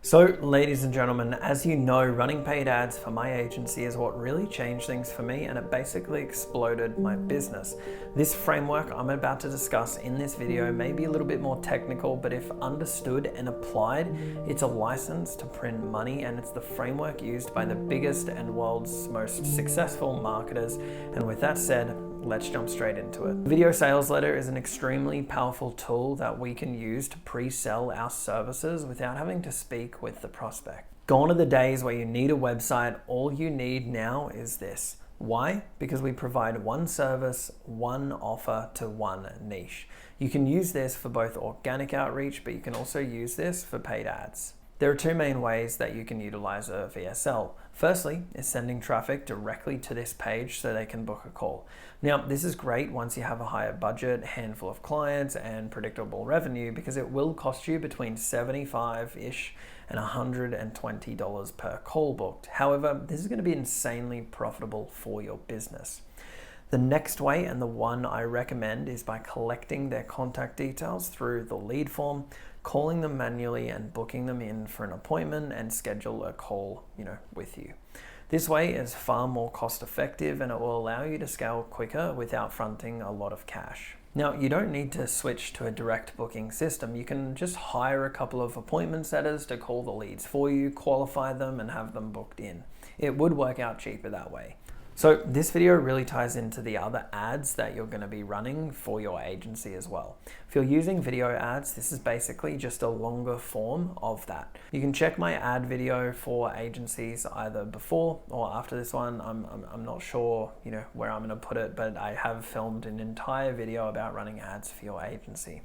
So, ladies and gentlemen, as you know, running paid ads for my agency is what really changed things for me, and it basically exploded my business. This framework I'm about to discuss in this video may be a little bit more technical, but if understood and applied, it's a license to print money, and it's the framework used by the biggest and world's most successful marketers. And with that said, let's jump straight into it. Video sales letter is an extremely powerful tool that we can use to pre-sell our services without having to speak with the prospect. Gone are the days where you need a website. All you need now is this. Why? Because we provide one service, one offer to one niche. You can use this for both organic outreach, but you can also use this for paid ads. There are two main ways that you can utilize a VSL. Firstly is sending traffic directly to this page so they can book a call. Now, this is great once you have a higher budget, handful of clients, and predictable revenue, because it will cost you between $75-ish and $120 per call booked. However, this is going to be insanely profitable for your business. The next way, and the one I recommend, is by collecting their contact details through the lead form, calling them manually and booking them in for an appointment and schedule a call, with you. This way is far more cost effective, and it will allow you to scale quicker without fronting a lot of cash. Now, you don't need to switch to a direct booking system. You can just hire a couple of appointment setters to call the leads for you, qualify them, and have them booked in. It would work out cheaper that way. So this video really ties into the other ads that you're going to be running for your agency as well. If you're using video ads, this is basically just a longer form of that. You can check my ad video for agencies either before or after this one. I'm not sure, where I'm going to put it, but I have filmed an entire video about running ads for your agency.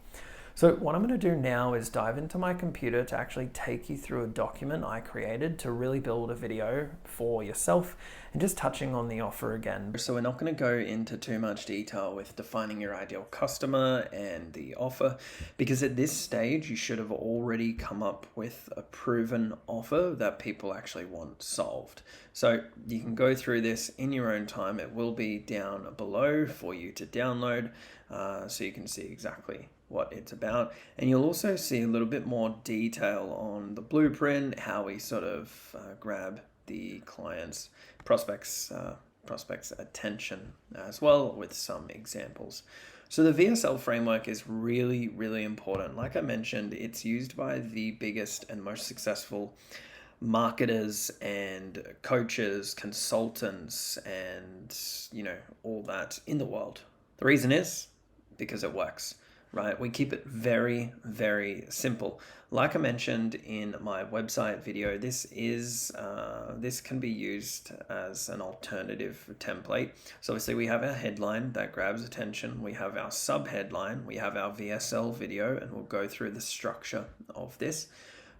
So what I'm going to do now is dive into my computer to actually take you through a document I created to really build a video for yourself, and just touching on the offer again. So we're not going to go into too much detail with defining your ideal customer and the offer, because at this stage you should have already come up with a proven offer that people actually want solved. So you can go through this in your own time. It will be down below for you to download, so you can see exactly what it's about, and you'll also see a little bit more detail on the blueprint, how we sort of grab the client's prospects attention as well, with some examples. So the VSL framework is really, really important. Like I mentioned, it's used by the biggest and most successful marketers and coaches, consultants, and all that in the world. The reason is because it works. Right? We keep it very, very simple. Like I mentioned in my website video, this can be used as an alternative template. So obviously we have our headline that grabs attention. We have our sub-headline. We have our VSL video, and we'll go through the structure of this.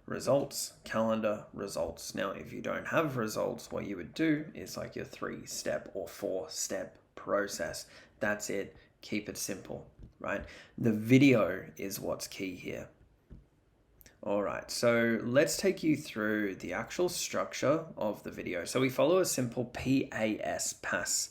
Results, calendar, results. Now, if you don't have results, what you would do is like your 3-step or 4-step process. That's it. Keep it simple. Right? The video is what's key here. All right, so let's take you through the actual structure of the video. So we follow a simple PAS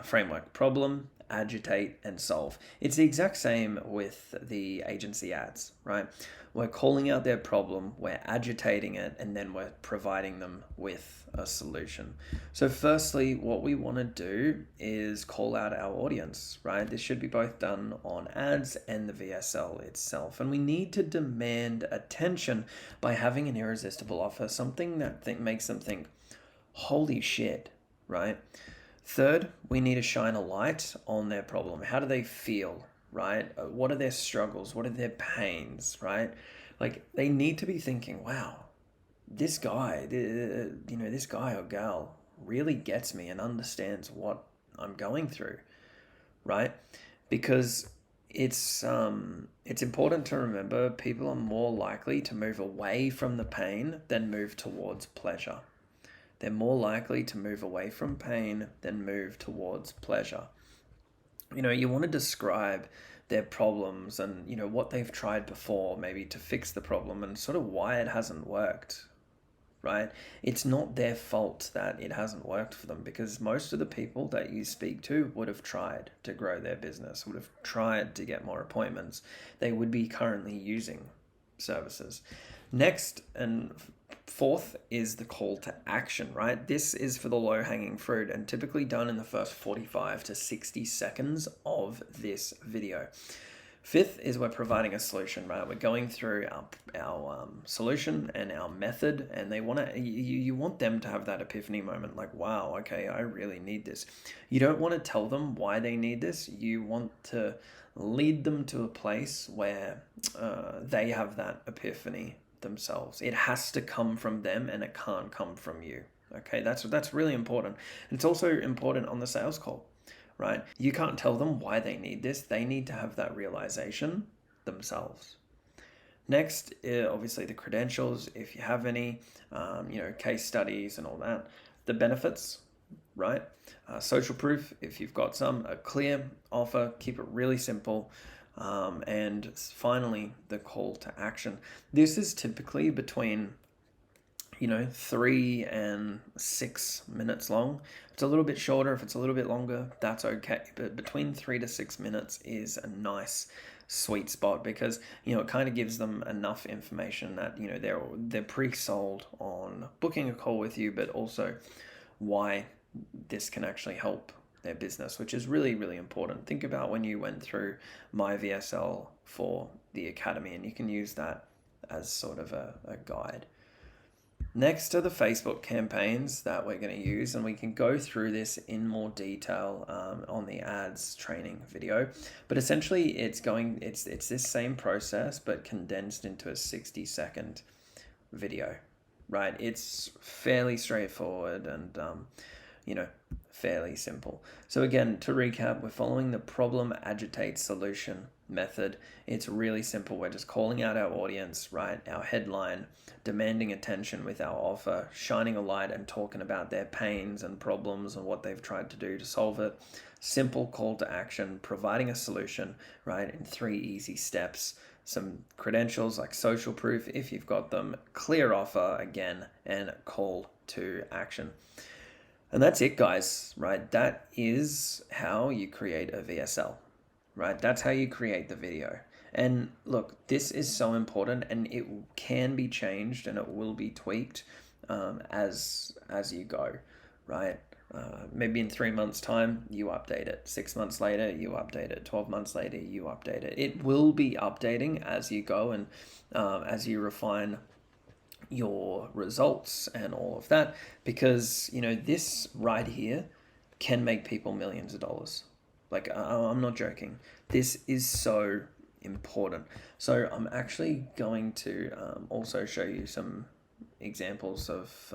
framework: problem, agitate, and solve. It's the exact same with the agency ads, right? We're calling out their problem, we're agitating it, and then we're providing them with a solution. So firstly, what we want to do is call out our audience, right? This should be both done on ads and the VSL itself. And we need to demand attention by having an irresistible offer, something that makes them think, holy shit, right? Third, we need to shine a light on their problem. How do they feel, right? What are their struggles? What are their pains, right? Like, they need to be thinking, wow, this guy, this guy or gal really gets me and understands what I'm going through, right? Because it's important to remember people are more likely to move away from the pain than move towards pleasure. They're more likely to move away from pain than move towards pleasure. You want to describe their problems and, what they've tried before, maybe to fix the problem, and sort of why it hasn't worked, right? It's not their fault that it hasn't worked for them, because most of the people that you speak to would have tried to grow their business, would have tried to get more appointments. They would be currently using services. Next and fourth is the call to action, right? This is for the low hanging fruit and typically done in the first 45 to 60 seconds of this video. Fifth is we're providing a solution, right? We're going through our solution and our method, and they want to, you want them to have that epiphany moment, like, wow, okay, I really need this. You don't want to tell them why they need this. You want to lead them to a place where they have that epiphany themselves. It has to come from them, and it can't come from you. Okay, that's really important. And it's also important on the sales call, right? You can't tell them why they need this. They need to have that realization themselves. Next, obviously the credentials, if you have any, case studies and all that. The benefits, right? Social proof, if you've got some. A clear offer, keep it really simple. And finally, the call to action. This is typically between 3 and 6 minutes long. It's a little bit shorter. If it's a little bit longer, that's okay. But between 3 to 6 minutes is a nice sweet spot because, it kind of gives them enough information that, they're pre-sold on booking a call with you, but also why this can actually help their business, which is really, really important. Think about when you went through my VSL for the Academy, and you can use that as sort of a guide. Next are the Facebook campaigns that we're going to use, and we can go through this in more detail on the ads training video. But essentially, it's this same process, but condensed into a 60-second video, right? It's fairly straightforward and fairly simple. So again, to recap, we're following the problem, agitate, solution method. It's really simple. We're just calling out our audience, right? Our headline, demanding attention with our offer, shining a light and talking about their pains and problems and what they've tried to do to solve it. Simple call to action, providing a solution, right? In 3 easy steps. Some credentials like social proof, if you've got them, clear offer again, and call to action. And that's it, guys, right? That is how you create a VSL, right? That's how you create the video. And look, this is so important, and it can be changed and it will be tweaked as you go, right? Maybe in 3 months' time, you update it. 6 months later, you update it. 12 months later, you update it. It will be updating as you go and as you refine your results and all of that, because this right here can make people millions of dollars. Like, I'm not joking. This is so important. So I'm actually going to also show you some examples of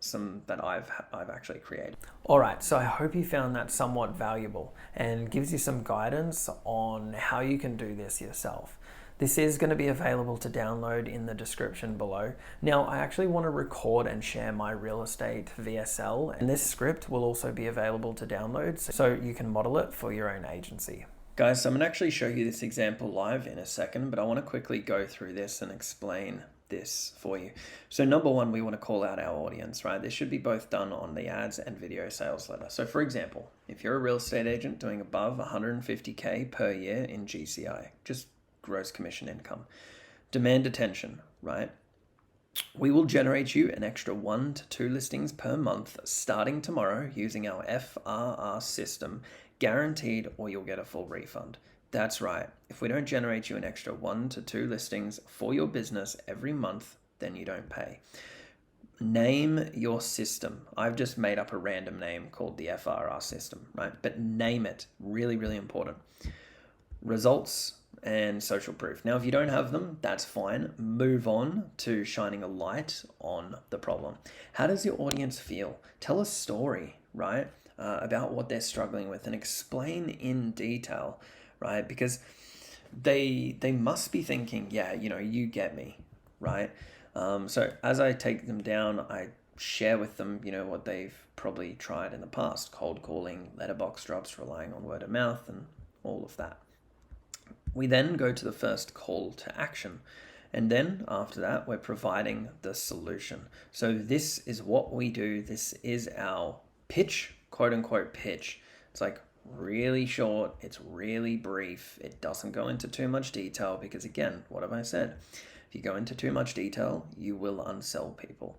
some that I've actually created. All right, so I hope you found that somewhat valuable and gives you some guidance on how you can do this yourself. This is going to be available to download in the description below. Now, I actually want to record and share my real estate VSL, and this script will also be available to download so you can model it for your own agency. Guys, so I'm going to actually show you this example live in a second, but I want to quickly go through this and explain this for you. So number one, we want to call out our audience, right? This should be both done on the ads and video sales letter. So for example, if you're a real estate agent doing above 150K per year in GCI, just gross commission income, demand attention, right? We will generate you an extra 1 to 2 listings per month starting tomorrow using our FRR system, guaranteed, or you'll get a full refund. That's right. If we don't generate you an extra 1 to 2 listings for your business every month, then you don't pay. Name your system. I've just made up a random name called the FRR system, right? But name it. Really, really important. Results and social proof. Now, if you don't have them, that's fine. Move on to shining a light on the problem. How does your audience feel? Tell a story, right? About what they're struggling with and explain in detail, right? Because they must be thinking, yeah, you get me, right? So as I take them down, I share with them, what they've probably tried in the past: cold calling, letterbox drops, relying on word of mouth, and all of that. We then go to the first call to action. And then after that, we're providing the solution. So this is what we do. This is our pitch, quote unquote pitch. It's like really short. It's really brief. It doesn't go into too much detail because, again, what have I said? If you go into too much detail, you will unsell people.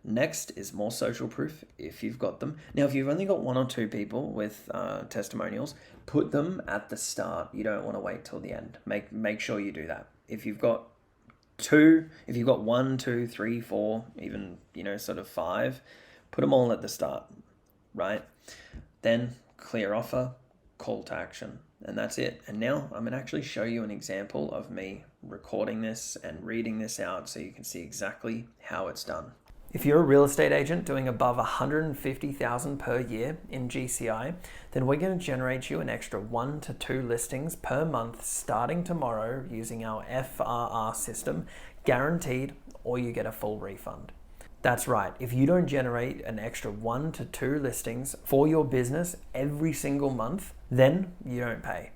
Next is more social proof if you've got them. Now, if you've only got 1 or 2 people with testimonials, put them at the start. You don't want to wait till the end. Make sure you do that. If you've got 1, 2, 3, 4, even, sort of 5, put them all at the start, right? Then clear offer, call to action, and that's it. And now I'm going to actually show you an example of me recording this and reading this out so you can see exactly how it's done. If you're a real estate agent doing above 150,000 per year in GCI, then we're going to generate you an extra 1 to 2 listings per month starting tomorrow using our FRR system, guaranteed, or you get a full refund. That's right. If you don't generate an extra 1 to 2 listings for your business every single month, then you don't pay.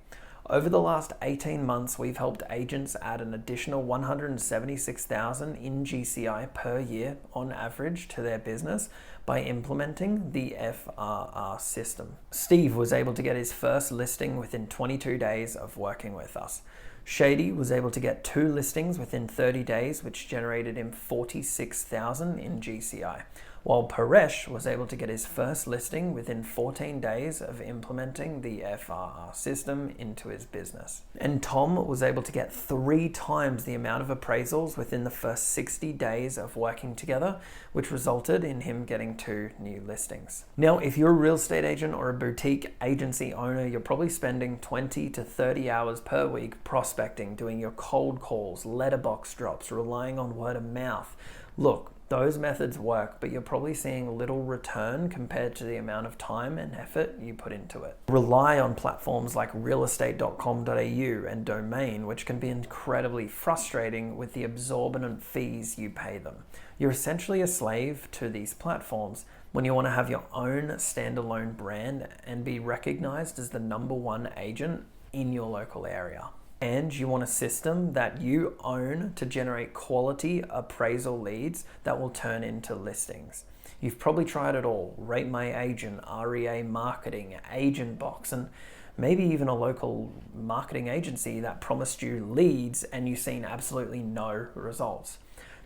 Over the last 18 months, we've helped agents add an additional 176,000 in GCI per year on average to their business by implementing the FRR system. Steve was able to get his first listing within 22 days of working with us. Shady was able to get 2 listings within 30 days, which generated him 46,000 in GCI, while Paresh was able to get his first listing within 14 days of implementing the FRR system into his business. And Tom was able to get 3 times the amount of appraisals within the first 60 days of working together, which resulted in him getting 2 new listings. Now, if you're a real estate agent or a boutique agency owner, you're probably spending 20 to 30 hours per week prospecting, doing your cold calls, letterbox drops, relying on word of mouth. Look, those methods work, but you're probably seeing little return compared to the amount of time and effort you put into it. Rely on platforms like realestate.com.au and Domain, which can be incredibly frustrating with the exorbitant fees you pay them. You're essentially a slave to these platforms when you want to have your own standalone brand and be recognized as the #1 agent in your local area. And you want a system that you own to generate quality appraisal leads that will turn into listings. You've probably tried it all: Rate My Agent, REA Marketing, Agent Box, and maybe even a local marketing agency that promised you leads and you've seen absolutely no results.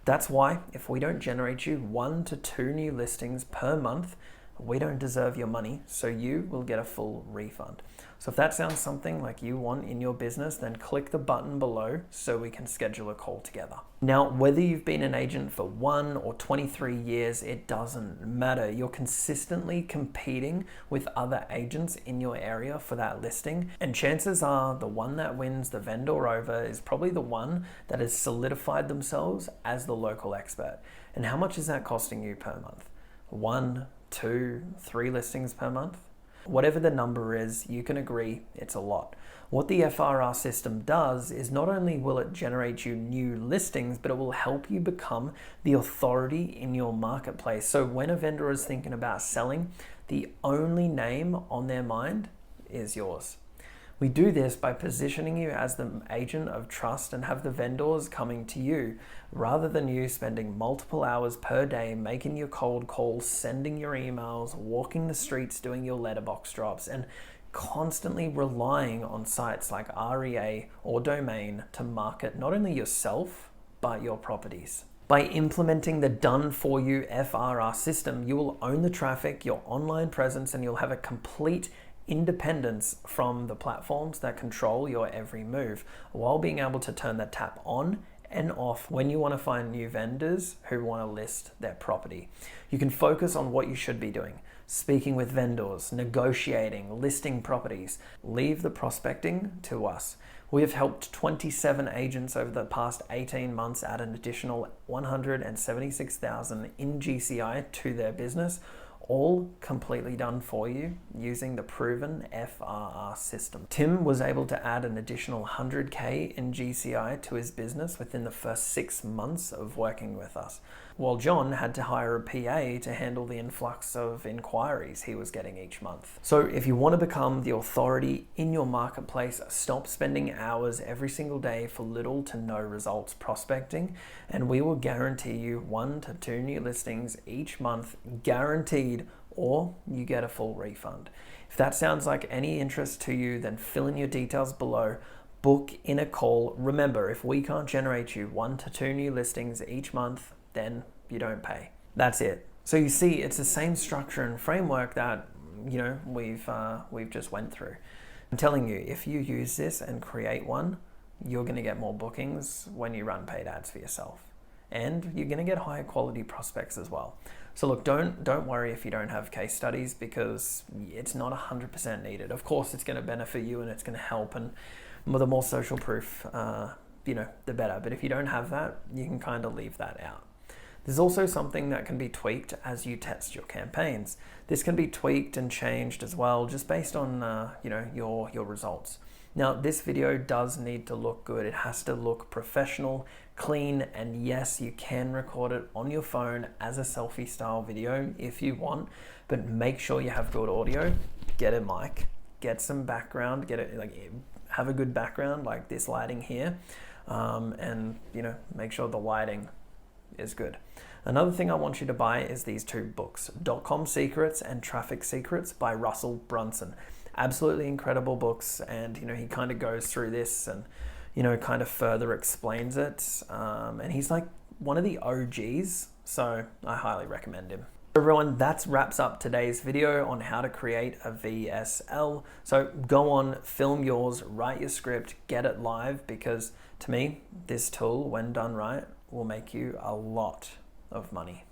That's why if we don't generate you 1 to 2 new listings per month, we don't deserve your money, so you will get a full refund. So if that sounds something like you want in your business, then click the button below so we can schedule a call together. Now, whether you've been an agent for 1 or 23 years, it doesn't matter. You're consistently competing with other agents in your area for that listing, and chances are the one that wins the vendor over is probably the one that has solidified themselves as the local expert. And how much is that costing you per month? 1, 2, 3 listings per month? Whatever the number is, you can agree it's a lot. What the FRR system does is not only will it generate you new listings, but it will help you become the authority in your marketplace. So when a vendor is thinking about selling, the only name on their mind is yours. We do this by positioning you as the agent of trust and have the vendors coming to you rather than you spending multiple hours per day making your cold calls, sending your emails, walking the streets, doing your letterbox drops, and constantly relying on sites like REA or Domain to market not only yourself, but your properties. By implementing the done-for-you FRR system, you will own the traffic, your online presence, and you'll have a complete independence from the platforms that control your every move, while being able to turn the tap on and off when you want to find new vendors who want to list their property. You can focus on what you should be doing: speaking with vendors, negotiating, listing properties. Leave the prospecting to us. We have helped 27 agents over the past 18 months add an additional 176,000 in GCI to their business, all completely done for you using the proven FRR system. Tim was able to add an additional 100K in GCI to his business within the first 6 months of working with us, while John had to hire a PA to handle the influx of inquiries he was getting each month. So if you want to become the authority in your marketplace, stop spending hours every single day for little to no results prospecting, and we will guarantee you 1 to 2 new listings each month, guaranteed, or you get a full refund. If that sounds like any interest to you, then fill in your details below, book in a call. Remember, if we can't generate you 1 to 2 new listings each month, then you don't pay. That's it. So you see, it's the same structure and framework that we've just went through. I'm telling you, if you use this and create one, you're going to get more bookings when you run paid ads for yourself, and you're going to get higher quality prospects as well. So look, don't worry if you don't have case studies, because it's not 100% needed. Of course, it's going to benefit you and it's going to help, and the more social proof, the better. But if you don't have that, you can kind of leave that out. There's also something that can be tweaked as you test your campaigns. This can be tweaked and changed as well, just based on your results. Now, this video does need to look good. It has to look professional, clean, and yes, you can record it on your phone as a selfie style video if you want, but make sure you have good audio. Get a mic, get some background, have a good background like this lighting here, and make sure the lighting is good. Another thing I want you to buy is these 2 books, .com Secrets and Traffic Secrets by Russell Brunson. Absolutely incredible books, and he kind of goes through this and kind of further explains it, and he's like one of the OGs, so I highly recommend him. Everyone, that wraps up today's video on how to create a VSL. So go on, film yours, write your script, get it live, because to me, this tool, when done right, will make you a lot of money.